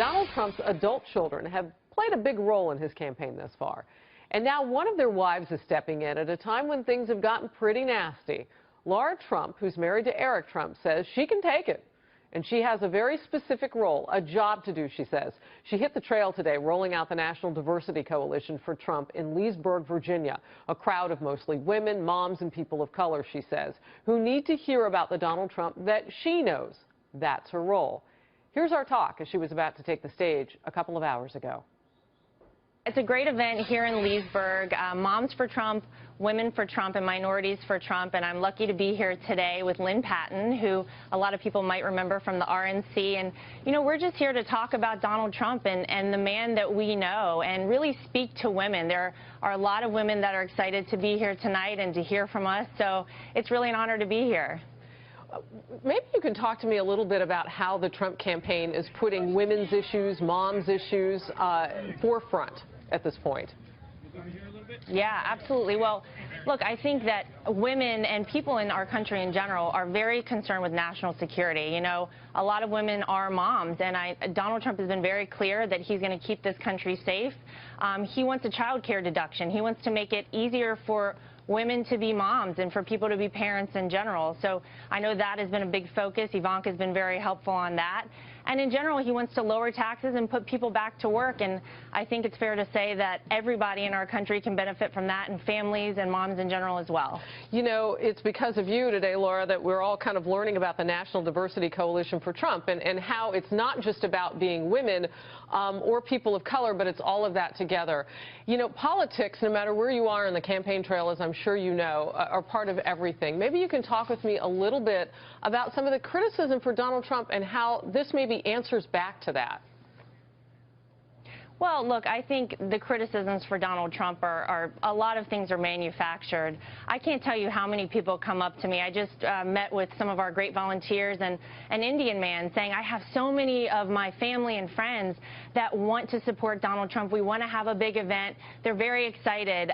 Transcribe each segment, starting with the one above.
Donald Trump's adult children have played a big role in his campaign thus far. And now one of their wives is stepping in at a time when things have gotten pretty nasty. Lara Trump, who's married to Eric Trump, says she can take it. And she has a very specific role, a job to do, she says. She hit the trail today, rolling out the National Diversity Coalition for Trump in Leesburg, Virginia. A crowd of mostly women, moms, and people of color, she says, who need to hear about the Donald Trump that she knows. That's her role. Here's our talk as she was about to take the stage a couple of hours ago. It's a great event here in Leesburg, Moms for Trump, Women for Trump, and Minorities for Trump. And I'm lucky to be here today with Lynn Patton, who a lot of people might remember from the RNC. And, you know, we're just here to talk about Donald Trump and the man that we know and really speak to women. There are a lot of women that are excited to be here tonight and to hear from us. So it's really an honor to be here. Maybe you can talk to me a little bit about how the Trump campaign is putting women's issues, moms' issues forefront at this point. Yeah, absolutely. Well, look, I think that women and people in our country in general are very concerned with national security. You know, a lot of women are moms, and Donald Trump has been very clear that he's going to keep this country safe. He wants a child care deduction. He wants to make it easier for women to be moms and for people to be parents in general. So I know that has been a big focus. Ivanka's been very helpful on that. And in general, he wants to lower taxes and put people back to work. And I think it's fair to say that everybody in our country can benefit from that, and families and moms in general as well. You know, it's because of you today, Laura, that we're all kind of learning about the National Diversity Coalition for Trump and how it's not just about being women or people of color, but it's all of that together. You know, politics, no matter where you are in the campaign trail, as I'm sure you know, are part of everything. Maybe you can talk with me a little bit about some of the criticism for Donald Trump and how this maybe answers back to that. Well, look, I think the criticisms for Donald Trump are a lot of things are manufactured. I can't tell you how many people come up to me. I just met with some of our great volunteers and an Indian man saying, I have so many of my family and friends that want to support Donald Trump. We want to have a big event. They're very excited.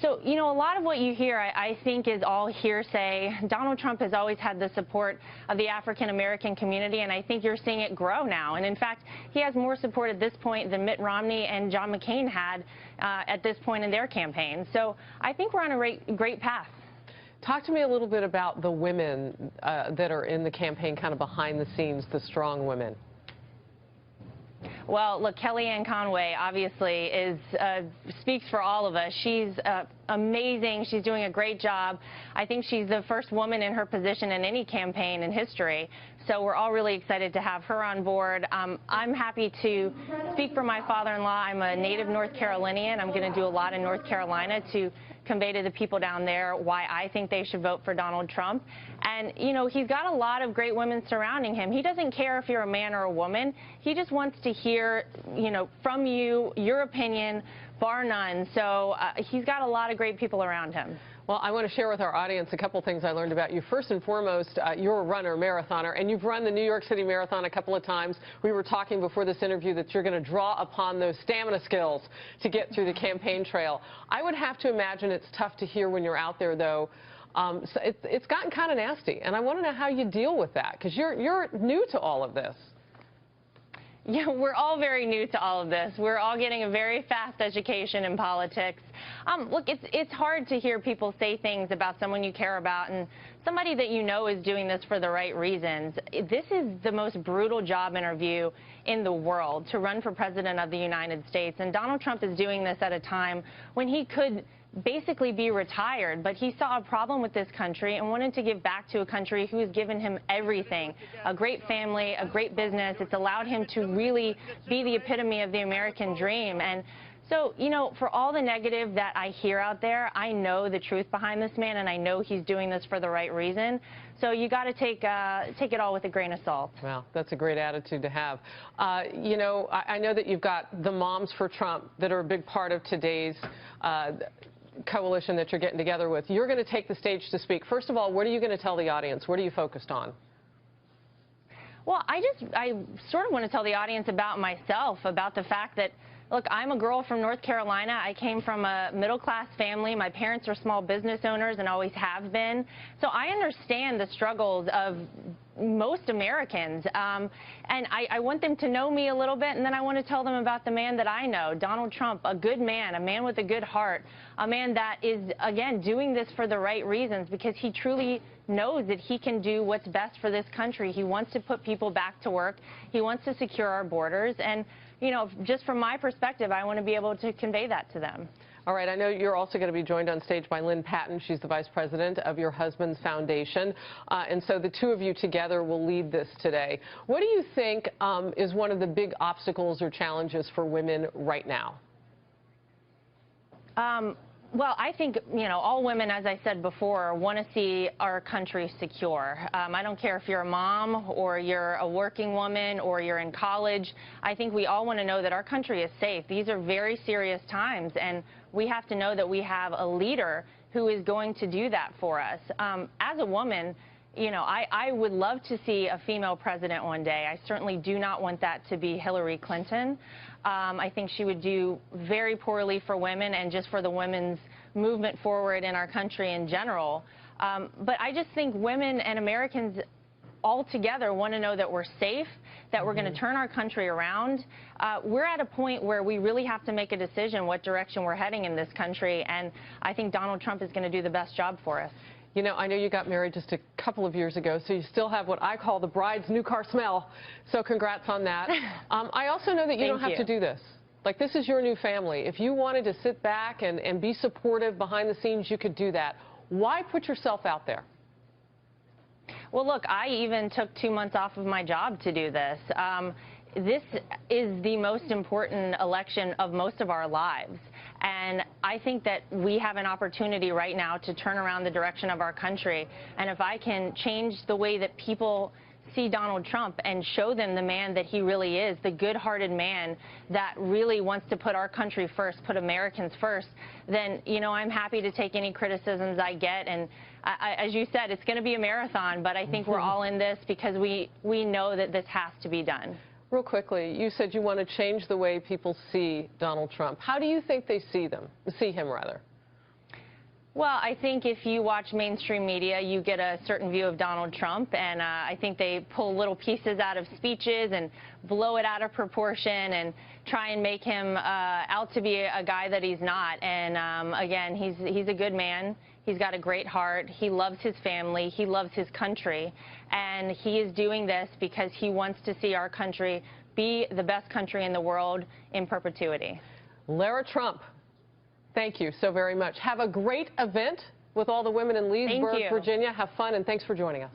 So, you know, a lot of what you hear, I think, is all hearsay. Donald Trump has always had the support of the African-American community, and I think you're seeing it grow now. And in fact, he has more support at this point than Mitt Romney and John McCain had at this point in their campaign. So I think we're on a great path. Talk to me a little bit about the women that are in the campaign, kind of behind the scenes, the strong women. Well, look, Kellyanne Conway obviously speaks for all of us. She's amazing. She's doing a great job. I think she's the first woman in her position in any campaign in history. So we're all really excited to have her on board. I'm happy to speak for my father-in-law. I'm a native North Carolinian. I'm going to do a lot in North Carolina to convey to the people down there why I think they should vote for Donald Trump. And, you know, he's got a lot of great women surrounding him. He doesn't care if you're a man or a woman. He just wants to hear, you know, from you, your opinion, bar none. So he's got a lot of great people around him. Well, I want to share with our audience a couple things I learned about you. First and foremost, you're a runner, marathoner, and you've run the New York City Marathon a couple of times. We were talking before this interview that you're going to draw upon those stamina skills to get through the campaign trail. I would have to imagine it's tough to hear when you're out there, though. So it's gotten kind of nasty, and I want to know how you deal with that, because you're new to all of this. Yeah, we're all very new to all of this. We're all getting a very fast education in politics. Look, it's hard to hear people say things about someone you care about and somebody that you know is doing this for the right reasons. This is the most brutal job interview in the world, to run for president of the United States. And Donald Trump is doing this at a time when he could basically be retired, but he saw a problem with this country and wanted to give back to a country who has given him everything, a great family, a great business. It's allowed him to really be the epitome of the American dream. And so, you know, for all the negative that I hear out there, I know the truth behind this man, and I know he's doing this for the right reason. So you got to take it all with a grain of salt. Well, that's a great attitude to have. You know, I know that you've got the Moms for Trump that are a big part of today's coalition that you're getting together with. You're going to take the stage to speak. First of all, what are you going to tell the audience? What are you focused on? Well, I sort of want to tell the audience about myself, about the fact that, Look, I'm a girl from North Carolina. I came from a middle-class family. My parents are small business owners and always have been. So I understand the struggles of most Americans. And I want them to know me a little bit, and then I want to tell them about the man that I know, Donald Trump, a good man, a man with a good heart, a man that is, again, doing this for the right reasons because he truly knows that he can do what's best for this country. He wants to put people back to work. He wants to secure our borders. And, you know, just from my perspective, I want to be able to convey that to them. All right, I know you're also going to be joined on stage by Lynn Patton. She's the vice president of your husband's foundation. And so the two of you together will lead this today. What do you think is one of the big obstacles or challenges for women right now? Well, I think, you know, all women, as I said before, want to see our country secure. I don't care if you're a mom or you're a working woman or you're in college. I think we all want to know that our country is safe. These are very serious times, and we have to know that we have a leader who is going to do that for us. As a woman, you know, I would love to see a female president one day. I certainly do not want that to be Hillary Clinton. I think she would do very poorly for women and just for the women's movement forward in our country in general. But I just think women and Americans all together want to know that we're safe, that we're going to turn our country around. We're at a point where we really have to make a decision what direction we're heading in this country, and I think Donald Trump is going to do the best job for us. You know, I know you got married just a couple of years ago, so you still have what I call the bride's new car smell. So congrats on that. I also know that you don't have to do this. Like, this is your new family. If you wanted to sit back and be supportive behind the scenes, you could do that. Why put yourself out there? Well, look, I even took 2 months off of my job to do this. This is the most important election of most of our lives. And I think that we have an opportunity right now to turn around the direction of our country. And if I can change the way that people see Donald Trump and show them the man that he really is, the good-hearted man that really wants to put our country first, put Americans first, then, you know, I'm happy to take any criticisms I get. And as you said, it's going to be a marathon, but I think we're all in this because we know that this has to be done. Real quickly, you said you want to change the way people see Donald Trump. How do you think they see him, rather? Well, I think if you watch mainstream media, you get a certain view of Donald Trump, and I think they pull little pieces out of speeches and blow it out of proportion and try and make him out to be a guy that he's not. And again, he's a good man. He's got a great heart. He loves his family. He loves his country. And he is doing this because he wants to see our country be the best country in the world in perpetuity. Lara Trump, thank you so very much. Have a great event with all the women in Leesburg, Virginia. Have fun, and thanks for joining us.